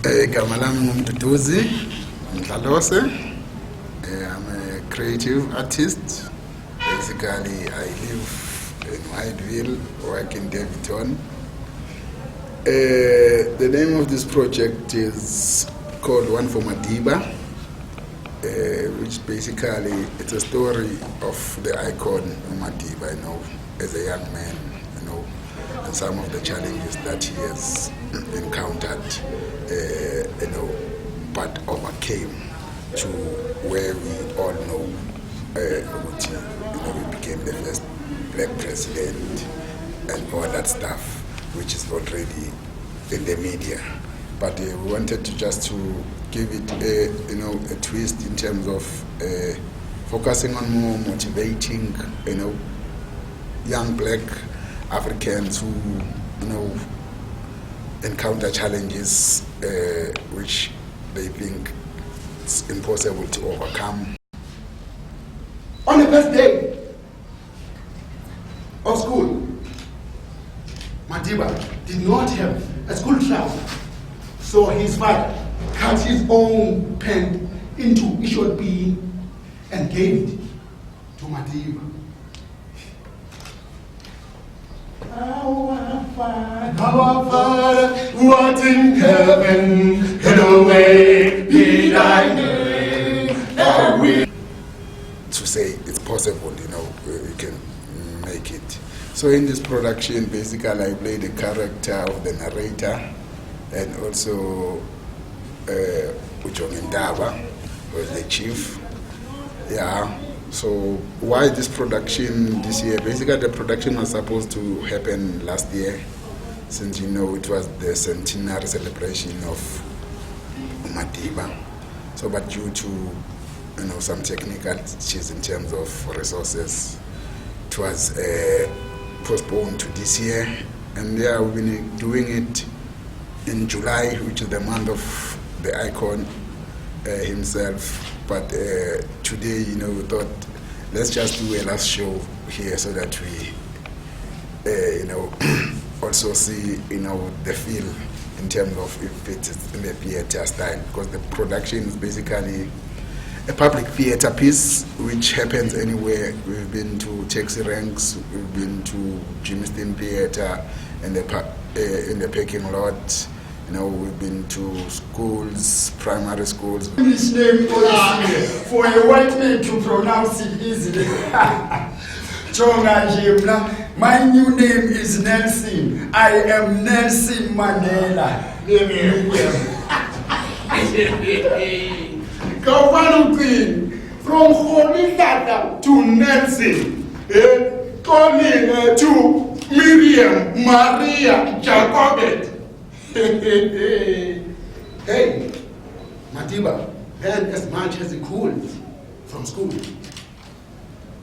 Igama lami ngumduduzi Ndlalose. I'm a creative artist. Basically, I live in Whiteville, work in Daveyton. The name of this project is called One for Madiba, which basically it's a story of the icon Madiba, as a young man, and some of the challenges that he has encountered, but overcame to where we all know he became the first black president and all that stuff, which is already in the media. But we wanted to give it a twist in terms of focusing on more motivating, young black Africans who, encounter challenges which they think it's impossible to overcome. On the first day of school, Madiba did not have a school trouser, so his father cut his own pant into a short bean and gave it to Madiba. Our Father, who art in heaven, hallowed be thy name. To say it's possible, we can make it. So in this production, basically, I played the character of the narrator, and also Ndaba was the chief. Yeah. So why this production this year? Basically, the production was supposed to happen last year, since it was the centenary celebration of Madiba. So, but due to some technical issues in terms of resources, it was postponed to this year. And yeah, we've been doing it in July, which is the month of the icon himself. But today, we thought, let's just do a last show here so that we, also see, the feel in terms of if it is in the theater style. Because the production is basically a public theater piece, which happens anywhere. We've been to Taxi Ranks, we've been to Jimiston Theater, in the parking lot. We've been to schools, primary schools. English name for a white man to pronounce it easily. My new name is Nelson. I am Nelson Mandela. From Holy Tata to Nelson, coming to Miriam Maria Jacobet. Hey, Madiba learned as much as he could from school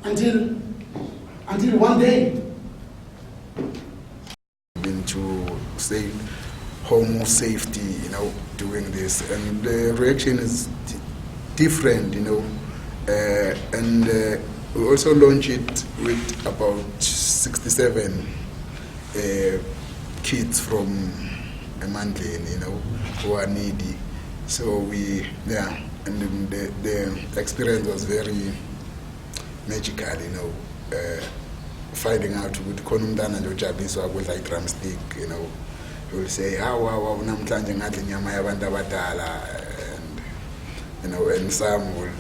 until one day. Been to say home safety, doing this, and the reaction is different, and we also launched it with about 67 kids from Mandlane, who are needy. So and then the experience was very magical, finding out with Konumdana and Jojabiswa with like drumstick, he will say, how namhlanje ngadla inyama yabantu abadala, and some will,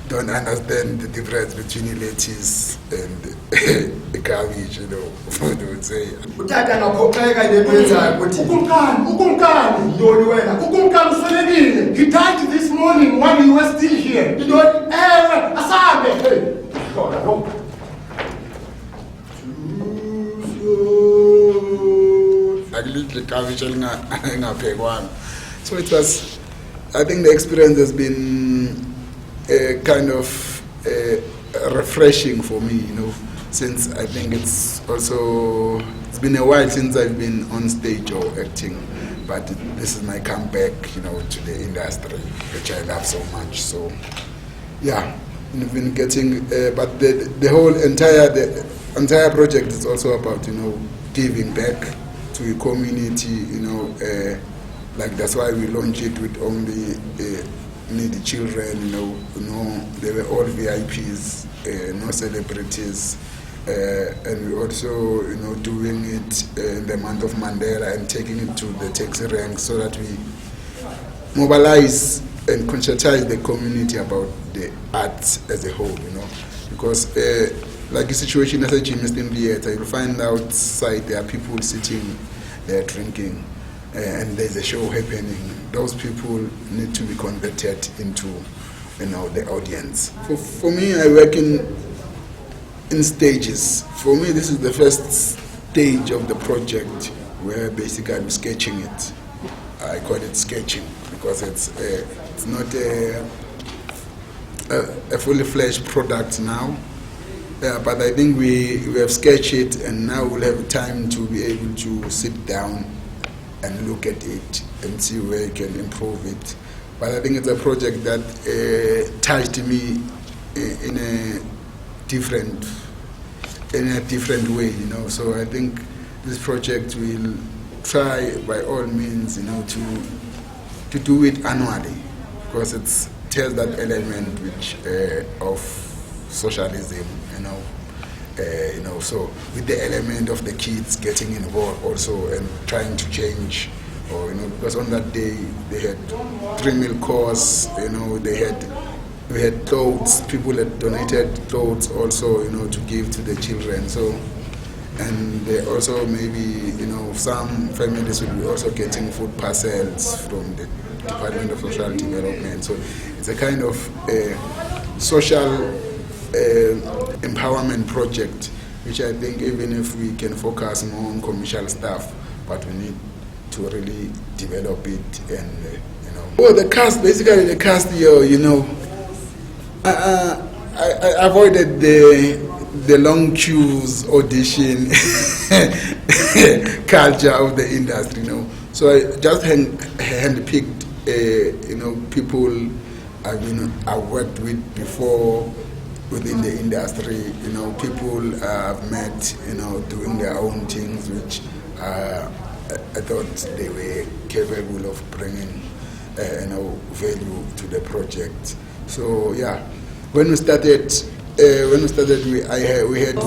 don't understand the difference between lettuce and the cabbage, they would say. He died this morning while you were still here. So it was, I think the experience has been kind of refreshing for me, since I think it's been a while since I've been on stage or acting, but this is my comeback, to the industry, which I love so much. So, yeah, we've been getting, but the entire project is also about, giving back to a community, Like that's why we launched it with only needy children. They were all VIPs, no celebrities, and we also doing it in the month of Mandela and taking it to the taxi ranks so that we mobilize and conscientize the community about the arts as a whole. Because like a situation as a gymnast in theater, you'll find outside there are people sitting there drinking. And there's a show happening. Those people need to be converted into, the audience. For me, I work in stages. For me, this is the first stage of the project where basically I'm sketching it. I call it sketching because it's not a fully fledged product now. But I think we have sketched it, and now we'll have time to be able to sit down and look at it and see where you can improve it. But I think it's a project that touched me in a different way, So I think this project will try by all means, to do it annually, because it tells that element which of socialism, so with the element of the kids getting involved also and trying to change, because on that day they had 3 meal course, we had clothes, people had donated clothes also, to give to the children. So, and they also maybe, some families will be also getting food parcels from the Department of Social Development. So it's a kind of social empowerment project, which I think even if we can focus more on commercial stuff, but we need to really develop it and Well, the cast here, I avoided the long queues audition culture of the industry, So I just handpicked, people I've worked with before within the industry, people I've met, doing their own things, which I thought they were capable of bringing, value to the project. So yeah, when we started, we had.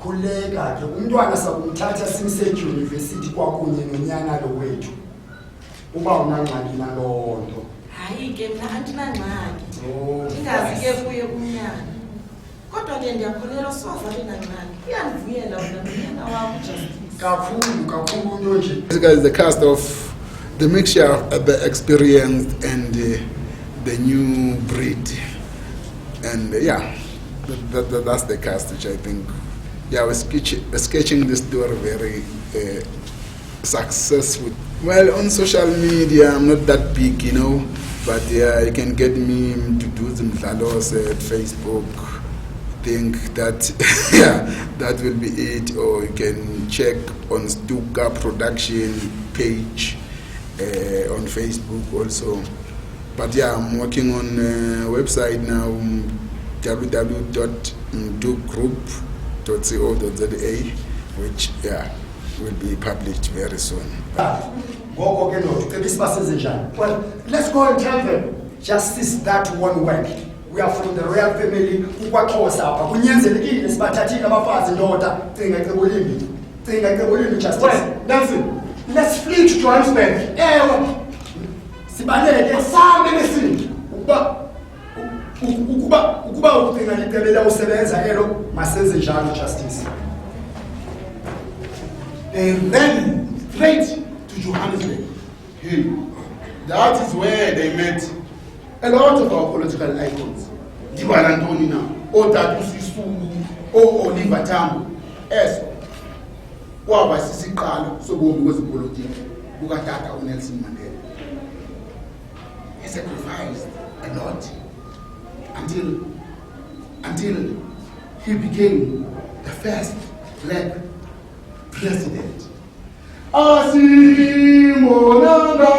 Khuleka ke umntwana sakumthatha simse university kwakunye nonyana lo wethu uba unangxaki nalonto. Hayi ke mina andinangxaki. Ingazi ke kuye kumnyana. Kodwa ke ndiyakholelwa sozabe nangxaki. Uyandivuyela wena mnyana wakho Justice. Kakhulu into nje. Basically is the cast of the mixture of the experienced and the new breed. And that's the cast, which I think, we're sketching this story very successful. Well, on social media, I'm not that big, but you can get me to do some mdlalos at Facebook. Think that, that will be it. Or you can check on Stuka Production page on Facebook also. But I'm working on a website now, www.mdugroup.co.za, which will be published very soon. Well, let's go and tell them Justice that one word. We are from the royal family. Let's flee to Johannesburg. Justice. They ran straight to Johannesburg. That is where they met a lot of our political icons. Dibala Ntonina, Otatu Sisulu, Oliver Tambo, Waba Sisiqalo, Sobomi was a politician, Bukatata Nelson Mandela. He sacrificed a lot until he became the first black president. Asimonanga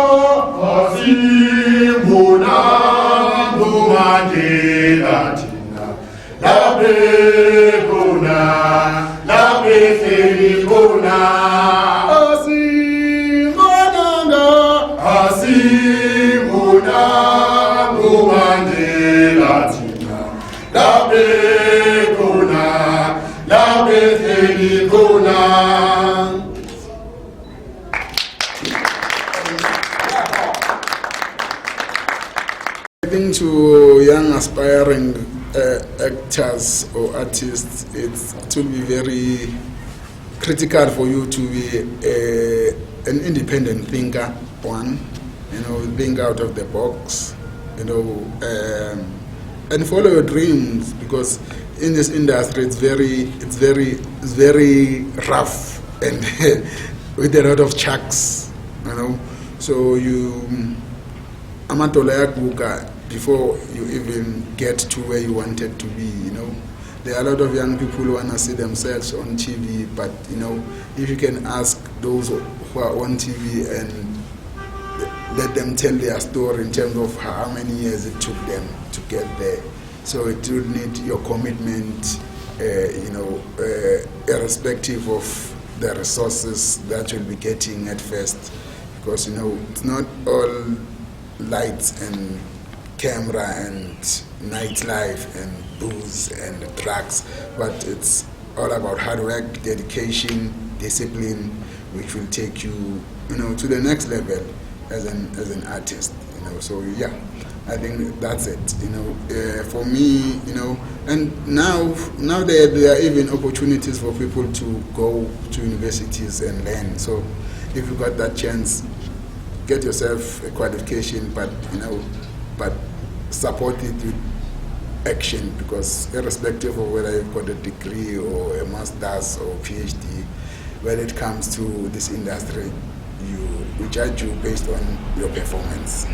Mandela Tina, Labre Bona, Labre Felibona. Kuseni Kona. I think to young aspiring actors or artists, it will be very critical for you to be an independent thinker, one, think out of the box, and follow your dreams, because in this industry it's very rough and with a lot of chucks, So before you even get to where you wanted to be, There are a lot of young people who want to see themselves on TV, but if you can ask those who are on TV and let them tell their story in terms of how many years it took them to get there. So it will need your commitment, irrespective of the resources that you'll be getting at first, because it's not all lights and camera and nightlife and booze and drugs, but it's all about hard work, dedication, discipline, which will take you, to the next level as an artist. So yeah, I think that's it. For me, and now there are even opportunities for people to go to universities and learn. So if you got that chance, get yourself a qualification, but support it with action, because irrespective of whether you've got a degree or a master's or PhD, when it comes to this industry, we judge you based on your performance.